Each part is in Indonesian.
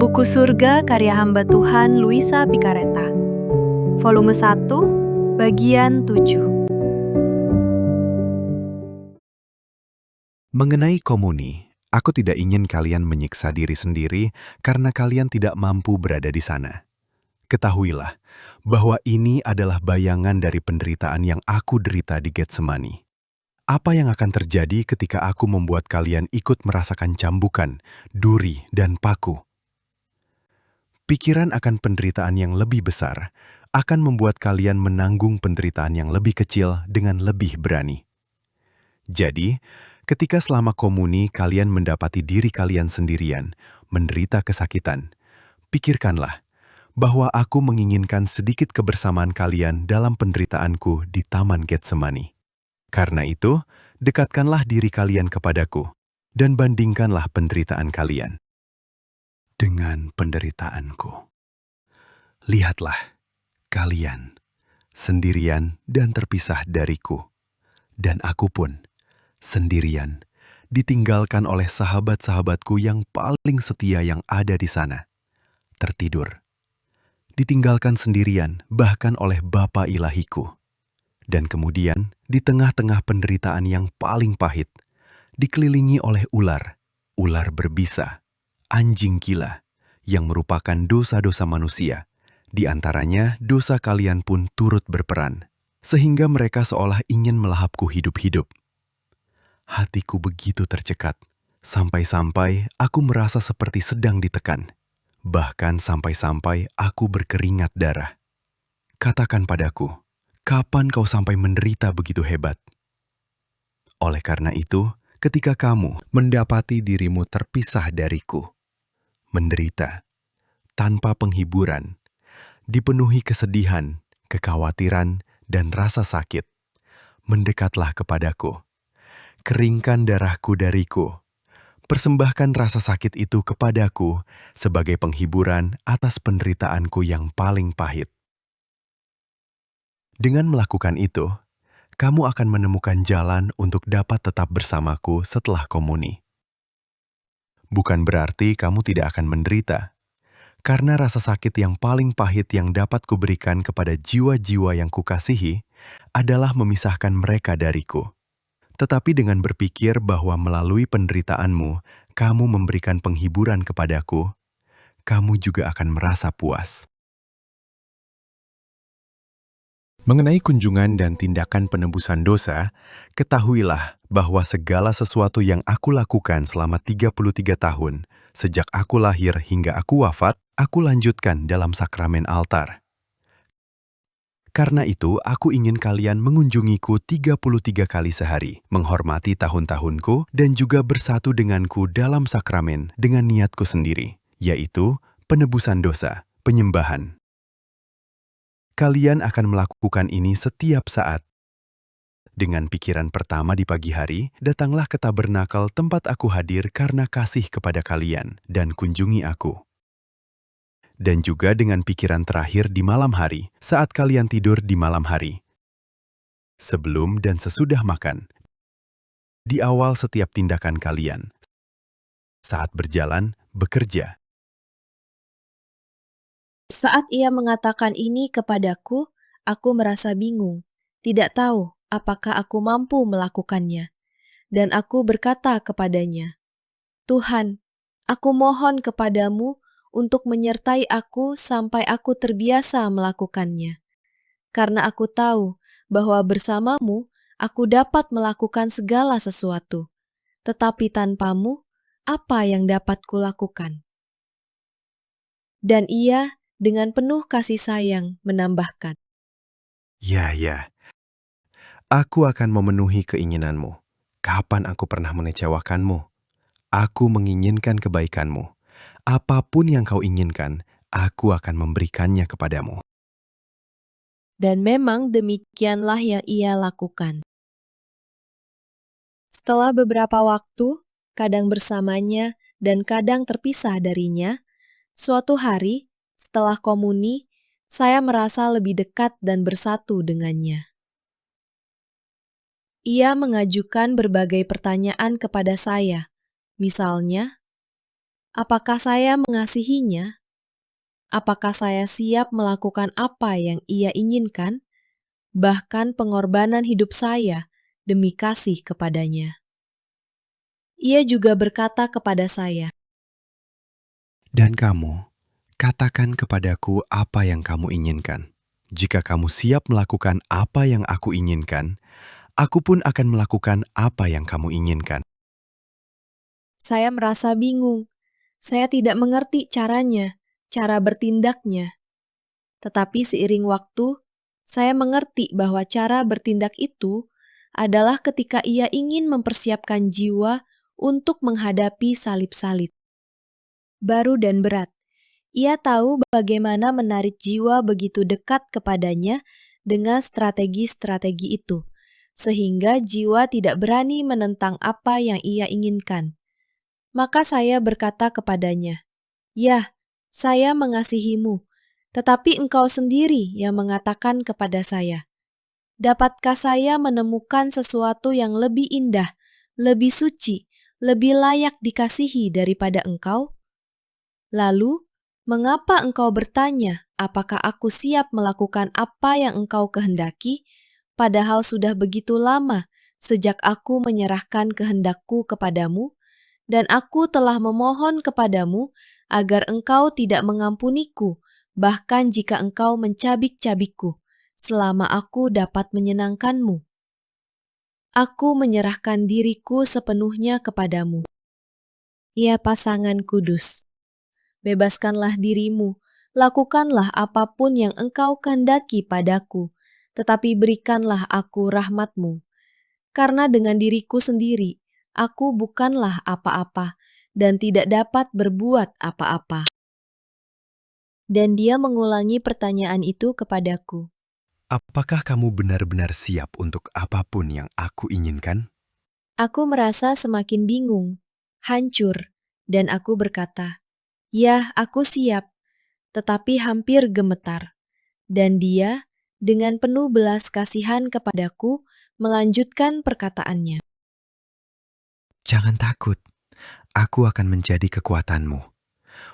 Buku Surga karya hamba Tuhan Luisa Picaretta. Volume 1, bagian 7. Mengenai komuni, aku tidak ingin kalian menyiksa diri sendiri karena kalian tidak mampu berada di sana. Ketahuilah bahwa ini adalah bayangan dari penderitaan yang aku derita di Getsemani. Apa yang akan terjadi ketika aku membuat kalian ikut merasakan cambukan, duri, dan paku? Pikiran akan penderitaan yang lebih besar akan membuat kalian menanggung penderitaan yang lebih kecil dengan lebih berani. Jadi, ketika selama komuni kalian mendapati diri kalian sendirian, menderita kesakitan, pikirkanlah bahwa aku menginginkan sedikit kebersamaan kalian dalam penderitaanku di Taman Getsemani. Karena itu, dekatkanlah diri kalian kepadaku dan bandingkanlah penderitaan kalian dengan penderitaanku. Lihatlah, kalian sendirian dan terpisah dariku, dan aku pun sendirian, ditinggalkan oleh sahabat-sahabatku yang paling setia yang ada di sana. Tertidur. Ditinggalkan sendirian bahkan oleh Bapa ilahiku. Dan kemudian, di tengah-tengah penderitaan yang paling pahit, dikelilingi oleh ular berbisa, anjing gila, yang merupakan dosa-dosa manusia. Di antaranya, dosa kalian pun turut berperan, sehingga mereka seolah ingin melahapku hidup-hidup. Hatiku begitu tercekat, sampai-sampai aku merasa seperti sedang ditekan. Bahkan sampai-sampai aku berkeringat darah. Katakan padaku, kapan kau sampai menderita begitu hebat? Oleh karena itu, ketika kamu mendapati dirimu terpisah dariku, menderita, tanpa penghiburan, dipenuhi kesedihan, kekhawatiran, dan rasa sakit, mendekatlah kepadaku. Keringkan darahku dariku. Persembahkan rasa sakit itu kepadaku sebagai penghiburan atas penderitaanku yang paling pahit. Dengan melakukan itu, kamu akan menemukan jalan untuk dapat tetap bersamaku setelah komuni. Bukan berarti kamu tidak akan menderita, karena rasa sakit yang paling pahit yang dapat kuberikan kepada jiwa-jiwa yang kukasihi adalah memisahkan mereka dariku. Tetapi dengan berpikir bahwa melalui penderitaanmu, kamu memberikan penghiburan kepadaku, kamu juga akan merasa puas. Mengenai kunjungan dan tindakan penebusan dosa, ketahuilah bahwa segala sesuatu yang aku lakukan selama 33 tahun, sejak aku lahir hingga aku wafat, aku lanjutkan dalam sakramen altar. Karena itu, aku ingin kalian mengunjungiku 33 kali sehari, menghormati tahun-tahunku, dan juga bersatu denganku dalam sakramen dengan niatku sendiri, yaitu penebusan dosa, penyembahan. Kalian akan melakukan ini setiap saat. Dengan pikiran pertama di pagi hari, datanglah ke tabernakel tempat aku hadir karena kasih kepada kalian, dan kunjungi aku. Dan juga dengan pikiran terakhir di malam hari, saat kalian tidur di malam hari. Sebelum dan sesudah makan. Di awal setiap tindakan kalian. Saat berjalan, bekerja. Saat ia mengatakan ini kepadaku, aku merasa bingung, tidak tahu apakah aku mampu melakukannya. Dan aku berkata kepadanya, Tuhan, aku mohon kepadamu untuk menyertai aku sampai aku terbiasa melakukannya. Karena aku tahu bahwa bersamamu aku dapat melakukan segala sesuatu, tetapi tanpamu, apa yang dapat kulakukan? Dan ia dengan penuh kasih sayang menambahkan, Ya. Aku akan memenuhi keinginanmu. Kapan aku pernah mengecewakanmu? Aku menginginkan kebaikanmu. Apapun yang kau inginkan, aku akan memberikannya kepadamu. dan memang demikianlah yang ia lakukan. Setelah beberapa waktu, kadang bersamanya dan kadang terpisah darinya, suatu hari, setelah komuni, saya merasa lebih dekat dan bersatu dengannya. Ia mengajukan berbagai pertanyaan kepada saya, misalnya, Apakah saya mengasihinya? Apakah saya siap melakukan apa yang ia inginkan? Bahkan pengorbanan hidup saya demi kasih kepadanya. Ia juga berkata kepada saya, Dan kamu, katakan kepadaku apa yang kamu inginkan. Jika kamu siap melakukan apa yang aku inginkan, aku pun akan melakukan apa yang kamu inginkan. saya merasa bingung. Saya tidak mengerti caranya, cara bertindaknya. Tetapi seiring waktu, saya mengerti bahwa cara bertindak itu adalah ketika ia ingin mempersiapkan jiwa untuk menghadapi salib-salib. Baru dan berat, ia tahu bagaimana menarik jiwa begitu dekat kepadanya dengan strategi-strategi itu, sehingga jiwa tidak berani menentang apa yang ia inginkan. Maka saya berkata kepadanya, "Ya, saya mengasihimu, tetapi engkau sendiri yang mengatakan kepada saya, dapatkah saya menemukan sesuatu yang lebih indah, lebih suci, lebih layak dikasihi daripada engkau? Lalu, mengapa engkau bertanya, apakah aku siap melakukan apa yang engkau kehendaki, padahal sudah begitu lama sejak aku menyerahkan kehendakku kepadamu, dan aku telah memohon kepadamu agar engkau tidak mengampuniku, bahkan jika engkau mencabik-cabikku, selama aku dapat menyenangkanmu. Aku menyerahkan diriku sepenuhnya kepadamu. Ya pasangan kudus, bebaskanlah dirimu, lakukanlah apapun yang engkau kehendaki padaku, tetapi berikanlah aku rahmatmu. Karena dengan diriku sendiri, aku bukanlah apa-apa dan tidak dapat berbuat apa-apa. Dan dia mengulangi pertanyaan itu kepadaku. Apakah kamu benar-benar siap untuk apapun yang aku inginkan? Aku merasa semakin bingung, hancur, dan aku berkata, "Ya, aku siap," tetapi hampir gemetar. Dan dia, dengan penuh belas kasihan kepadaku, melanjutkan perkataannya. Jangan takut, aku akan menjadi kekuatanmu.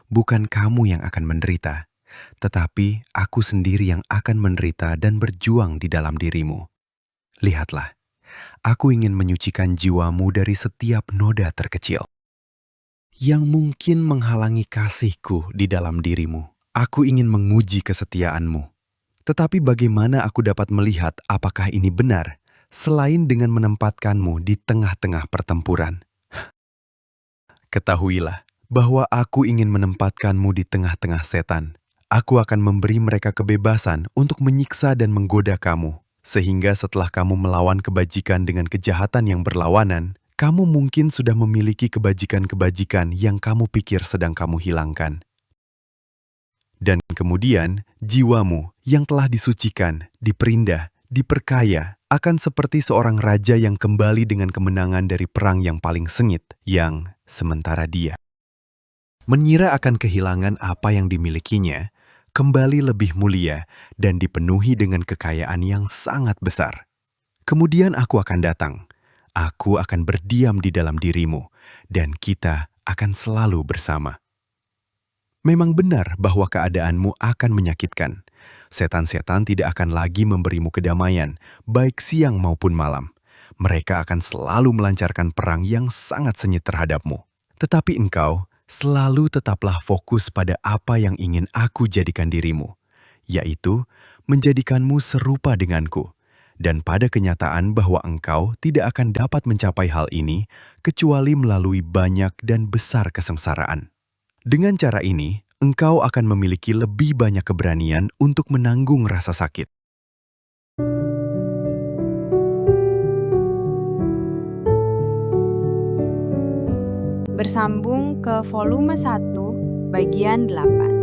Bukan kamu yang akan menderita, tetapi aku sendiri yang akan menderita dan berjuang di dalam dirimu. Lihatlah, aku ingin menyucikan jiwamu dari setiap noda terkecil yang mungkin menghalangi kasihku di dalam dirimu. Aku ingin menguji kesetiaanmu. Tetapi bagaimana aku dapat melihat apakah ini benar selain dengan menempatkanmu di tengah-tengah pertempuran? Ketahuilah bahwa aku ingin menempatkanmu di tengah-tengah setan. Aku akan memberi mereka kebebasan untuk menyiksa dan menggoda kamu, sehingga setelah kamu melawan kebajikan dengan kejahatan yang berlawanan, kamu mungkin sudah memiliki kebajikan-kebajikan yang kamu pikir sedang kamu hilangkan. Dan kemudian, jiwamu yang telah disucikan, diperindah, diperkaya, akan seperti seorang raja yang kembali dengan kemenangan dari perang yang paling sengit, yang sementara dia mengira akan kehilangan apa yang dimilikinya, kembali lebih mulia dan dipenuhi dengan kekayaan yang sangat besar. Kemudian aku akan datang, aku akan berdiam di dalam dirimu, dan kita akan selalu bersama. Memang benar bahwa keadaanmu akan menyakitkan. Setan-setan tidak akan lagi memberimu kedamaian, baik siang maupun malam. Mereka akan selalu melancarkan perang yang sangat sengit terhadapmu. Tetapi engkau selalu tetaplah fokus pada apa yang ingin aku jadikan dirimu, yaitu menjadikanmu serupa denganku. Dan pada kenyataan bahwa engkau tidak akan dapat mencapai hal ini kecuali melalui banyak dan besar kesengsaraan. Dengan cara ini, engkau akan memiliki lebih banyak keberanian untuk menanggung rasa sakit. Bersambung ke volume 1, bagian 8.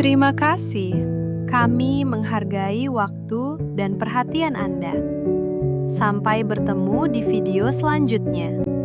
Terima kasih. Kami menghargai waktu dan perhatian Anda. Sampai bertemu di video selanjutnya.